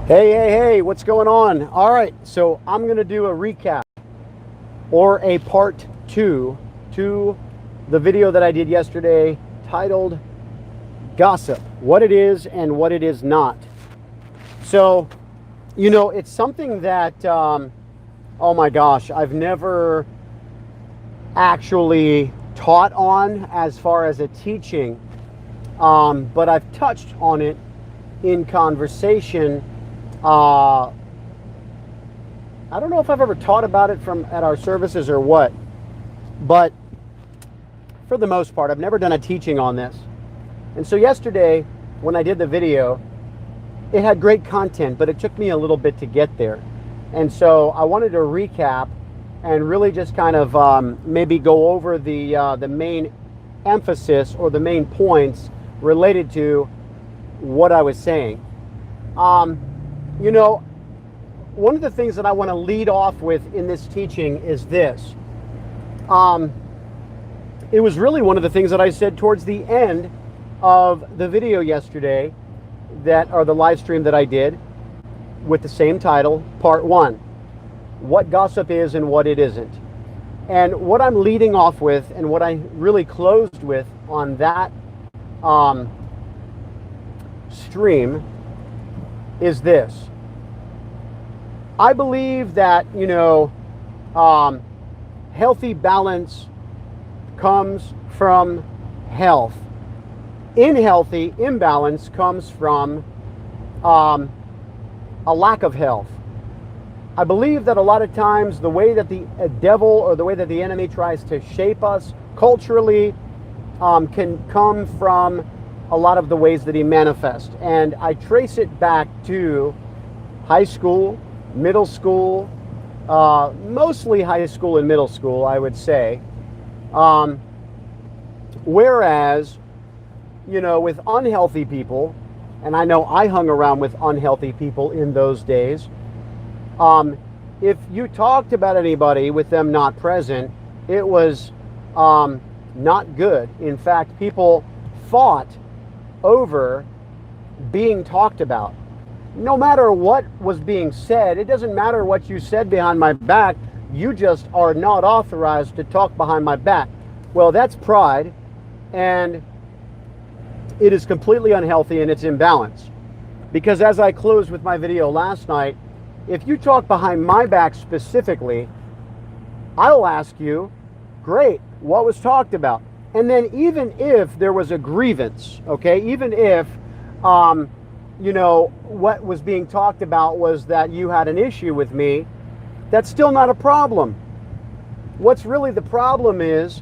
Hey, what's going on? All right, so I'm going to do a recap or a part two to the video that I did yesterday titled Gossip, what it is and what it is not. So, it's something that, oh my gosh, I've never actually taught on as far as a teaching, but I've touched on it in conversation. I don't know if I've ever taught about it at our services or what, but for the most part, I've never done a teaching on this. And so yesterday, when I did the video, it had great content, but it took me a little bit to get there. And so I wanted to recap and really just kind of maybe go over the main emphasis or the main points related to what I was saying. One of the things that I want to lead off with in this teaching is this. It was really one of the things that I said towards the end of the video yesterday, or the live stream that I did with the same title, part one, what gossip is and what it isn't. And what I'm leading off with and what I really closed with on that stream is this. I believe that, healthy balance comes from health. Unhealthy imbalance comes from a lack of health. I believe that a lot of times the way that the devil or the way that the enemy tries to shape us culturally can come from a lot of the ways that he manifests. And I trace it back to high school, middle school, mostly high school and middle school, I would say. Whereas, with unhealthy people, and I know I hung around with unhealthy people in those days, if you talked about anybody with them not present, it was not good. In fact, people fought over being talked about. No matter what was being said, it doesn't matter what you said behind my back, you just are not authorized to talk behind my back. Well, that's pride, and it is completely unhealthy and it's imbalanced. Because as I closed with my video last night, if you talk behind my back specifically, I'll ask you, great, what was talked about? And then even if there was a grievance, okay, even if, what was being talked about was that you had an issue with me, that's still not a problem. What's really the problem is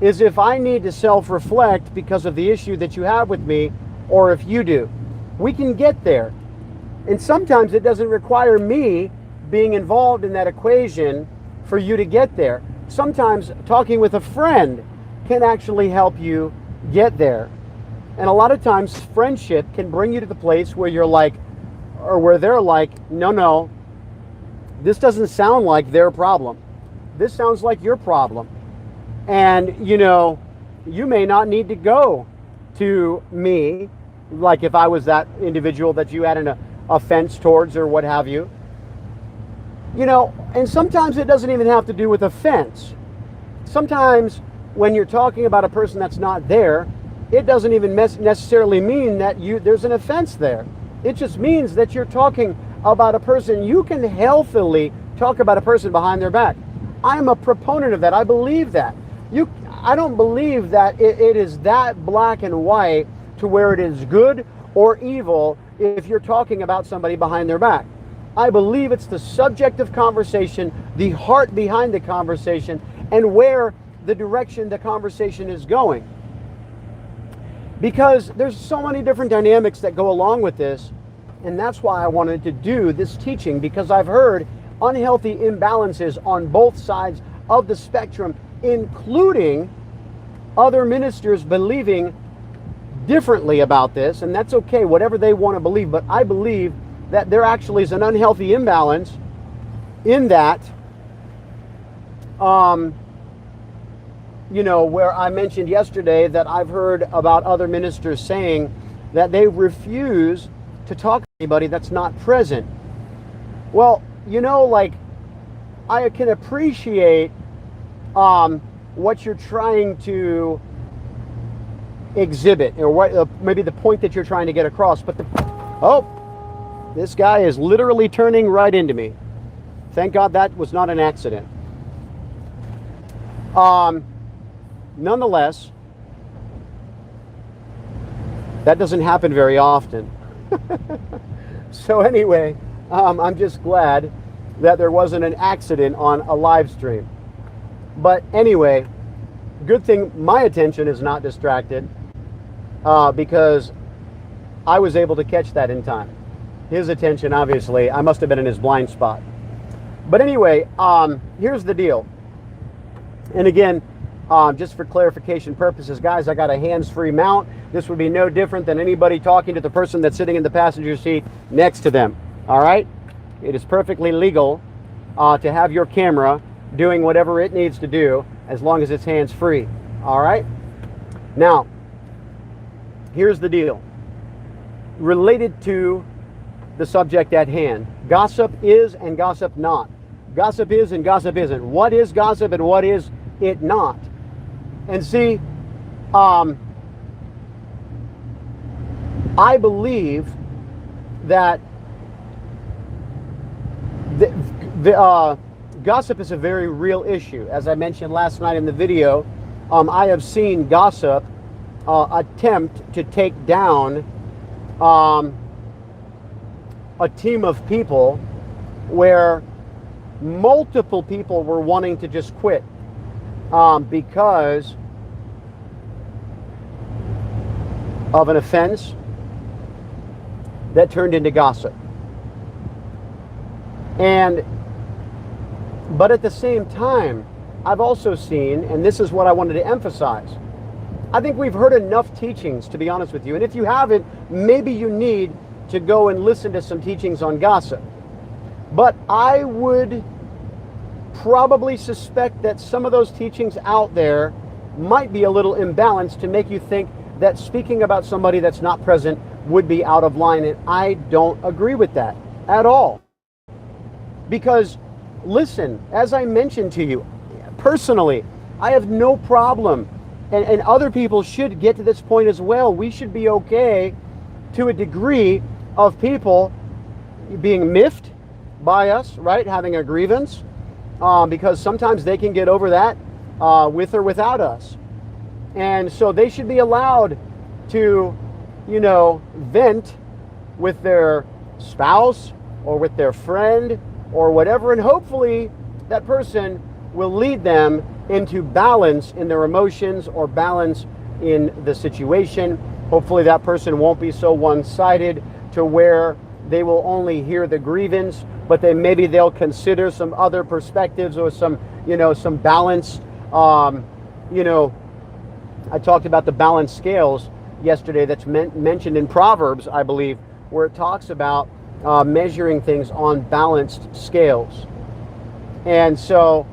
if I need to self-reflect because of the issue that you have with me, or if you do. We can get there. And sometimes it doesn't require me being involved in that equation for you to get there. Sometimes talking with a friend can actually help you get there. And a lot of times friendship can bring you to the place where you're like, or where they're like, no, this doesn't sound like their problem. This sounds like your problem. And, you may not need to go to me, like if I was that individual that you had an offense towards or what have you. And sometimes it doesn't even have to do with offense. Sometimes when you're talking about a person that's not there, it doesn't even necessarily mean that there's an offense there. It just means that you're talking about a person. You can healthily talk about a person behind their back. I'm a proponent of that. I believe that. I don't believe that it is that black and white to where it is good or evil if you're talking about somebody behind their back. I believe it's the subject of conversation, the heart behind the conversation, and where the direction the conversation is going. Because there's so many different dynamics that go along with this, and that's why I wanted to do this teaching, because I've heard unhealthy imbalances on both sides of the spectrum, including other ministers believing differently about this, and that's okay, whatever they want to believe, but I believe that there actually is an unhealthy imbalance in that, where I mentioned yesterday that I've heard about other ministers saying that they refuse to talk to anybody that's not present. Well, like, I can appreciate what you're trying to exhibit, or what maybe the point that you're trying to get across. But this guy is literally turning right into me. Thank God that was not an accident. Nonetheless, that doesn't happen very often. So anyway, I'm just glad that there wasn't an accident on a live stream. But anyway, good thing my attention is not distracted, because I was able to catch that in time. His attention, obviously, I must have been in his blind spot. But anyway, here's the deal. And again, just for clarification purposes, guys, I got a hands-free mount. This would be no different than anybody talking to the person that's sitting in the passenger seat next to them. All right? It is perfectly legal to have your camera doing whatever it needs to do, as long as it's hands-free. All right? Now, here's the deal. Related to the subject at hand, gossip is and gossip not. Gossip is and gossip isn't. What is gossip and what is it not? And see, I believe that the gossip is a very real issue. As I mentioned last night in the video, I have seen gossip attempt to take down a team of people where multiple people were wanting to just quit because of an offense that turned into gossip. But at the same time, I've also seen, and this is what I wanted to emphasize, I think we've heard enough teachings, to be honest with you. And if you haven't, maybe you need to go and listen to some teachings on gossip. But I would probably suspect that some of those teachings out there might be a little imbalanced to make you think that speaking about somebody that's not present would be out of line. And I don't agree with that at all. Because, listen, as I mentioned to you, personally, I have no problem, and other people should get to this point as well. We should be okay to a degree of people being miffed by us, right? Having a grievance, because sometimes they can get over that with or without us. And so they should be allowed to, vent with their spouse or with their friend or whatever, and hopefully that person will lead them into balance in their emotions or balance in the situation. Hopefully that person won't be so one-sided to where they will only hear the grievance, but then maybe they'll consider some other perspectives or some balance. I talked about the balance scales yesterday. That's mentioned in Proverbs, I believe, where it talks about measuring things on balanced scales. And so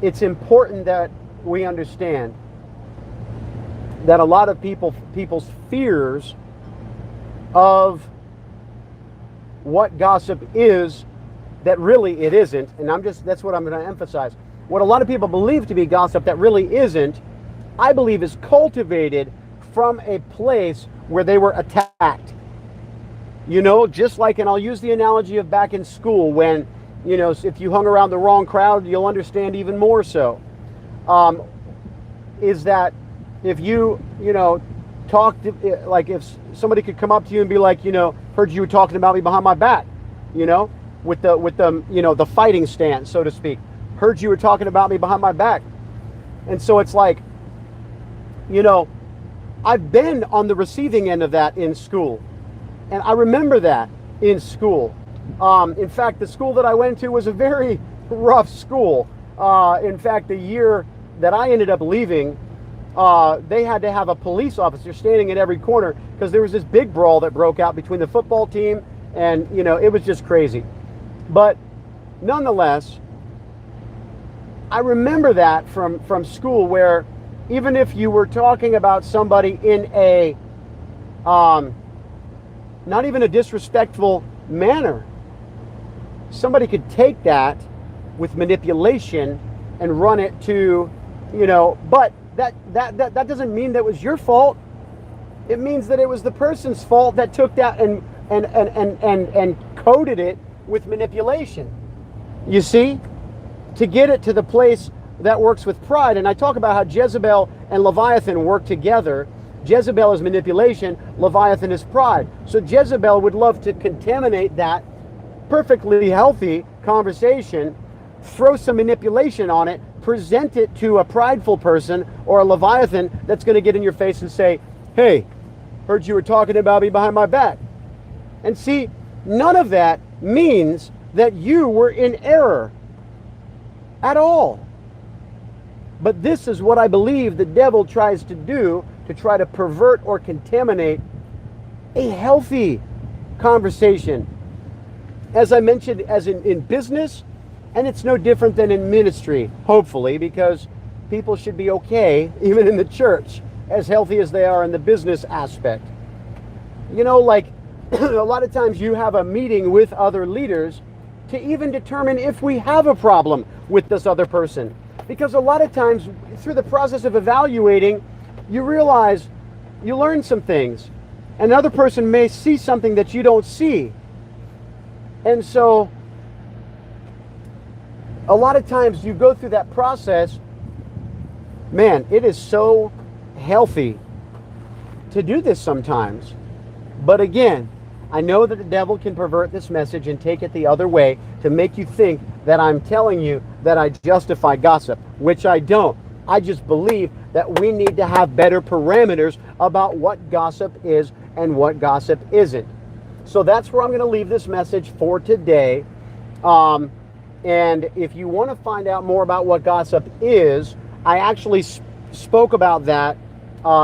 it's important that we understand that a lot of people's fears of what gossip is, that really it isn't, and that's what I'm going to emphasize. What a lot of people believe to be gossip that really isn't, I believe is cultivated from a place where they were attacked. Just like, and I'll use the analogy of back in school when, if you hung around the wrong crowd, you'll understand even more so. Is that if you talk to, like, if somebody could come up to you and be like, heard you talking about me behind my back, with the fighting stance, so to speak. Heard you were talking about me behind my back. And so it's like, I've been on the receiving end of that in school. And I remember that in school. In fact, the school that I went to was a very rough school. In fact, the year that I ended up leaving, they had to have a police officer standing at every corner because there was this big brawl that broke out between the football team, and it was just crazy. But nonetheless, I remember that from school, where even if you were talking about somebody in a not even a disrespectful manner. Somebody could take that with manipulation and run it to, but that doesn't mean that was your fault. It means that it was the person's fault that took that and coded it with manipulation. You see? To get it to the place that works with pride. And I talk about how Jezebel and Leviathan work together. Jezebel is manipulation, Leviathan is pride. So Jezebel would love to contaminate that perfectly healthy conversation, throw some manipulation on it, present it to a prideful person or a Leviathan that's going to get in your face and say, hey, heard you were talking about me behind my back. And see, none of that means that you were in error at all. But this is what I believe the devil tries to do, to try to pervert or contaminate a healthy conversation. As I mentioned, as in business, and it's no different than in ministry, hopefully, because people should be okay, even in the church, as healthy as they are in the business aspect. Like a lot of times you have a meeting with other leaders to even determine if we have a problem with this other person. Because a lot of times, through the process of evaluating, you realize you learn some things. Another person may see something that you don't see. And so, a lot of times you go through that process, man, it is so healthy to do this sometimes. But again, I know that the devil can pervert this message and take it the other way to make you think that I'm telling you that I justify gossip, which I don't. I just believe that we need to have better parameters about what gossip is and what gossip isn't. So that's where I'm going to leave this message for today. And if you want to find out more about what gossip is, I actually spoke about that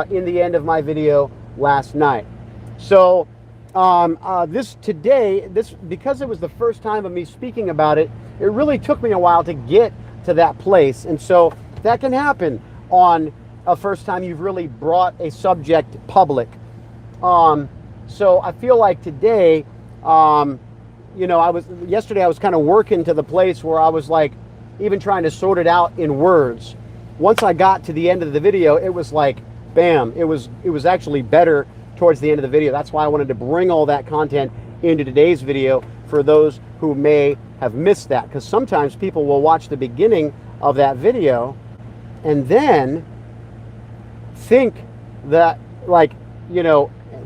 in the end of my video last night. So because it was the first time of me speaking about it, it really took me a while to get to that place. And so that can happen on a first time you've really brought a subject public. So I feel like today, yesterday I was kind of working to the place where I was like, even trying to sort it out in words. Once I got to the end of the video, it was like, bam, it was actually better towards the end of the video. That's why I wanted to bring all that content into today's video for those who may have missed that. Because sometimes people will watch the beginning of that video and then think that,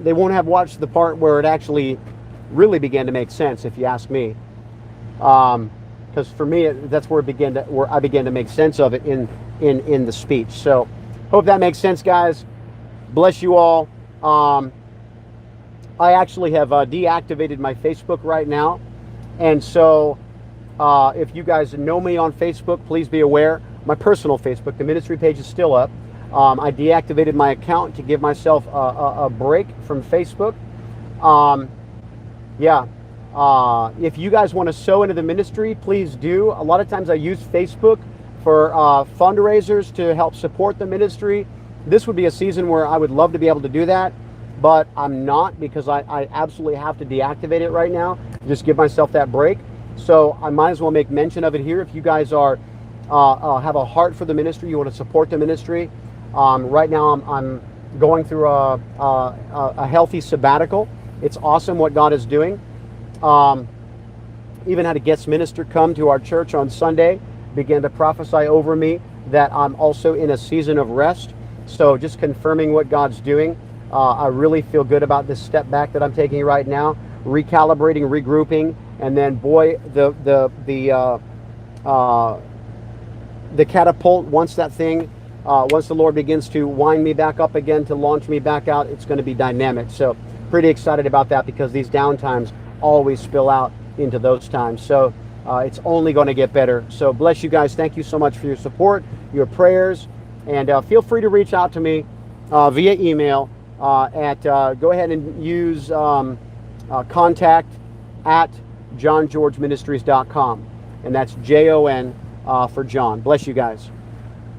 they won't have watched the part where it actually really began to make sense, if you ask me. Because for me, that's where I began to make sense of it in the speech. So, hope that makes sense, guys. Bless you all. I actually have deactivated my Facebook right now. And so if you guys know me on Facebook, please be aware. My personal Facebook, the ministry page is still up. I deactivated my account to give myself a break from Facebook. If you guys want to sow into the ministry, please do. A lot of times I use Facebook for fundraisers to help support the ministry. This would be a season where I would love to be able to do that, but I'm not, because I absolutely have to deactivate it right now. Just give myself that break. So I might as well make mention of it here. If you guys have a heart for the ministry, you want to support the ministry. Right now I'm going through a healthy sabbatical. It's awesome what God is doing. Even had a guest minister come to our church on Sunday, began to prophesy over me that I'm also in a season of rest. So just confirming what God's doing. I really feel good about this step back that I'm taking right now, recalibrating, regrouping, and then boy, the catapult, once the Lord begins to wind me back up again to launch me back out, it's going to be dynamic. So pretty excited about that, because these down times always spill out into those times. So it's only going to get better. So bless you guys. Thank you so much for your support, your prayers, and feel free to reach out to me via email go ahead and use contact at johngeorgeministries.com, and that's JON for John. Bless you guys.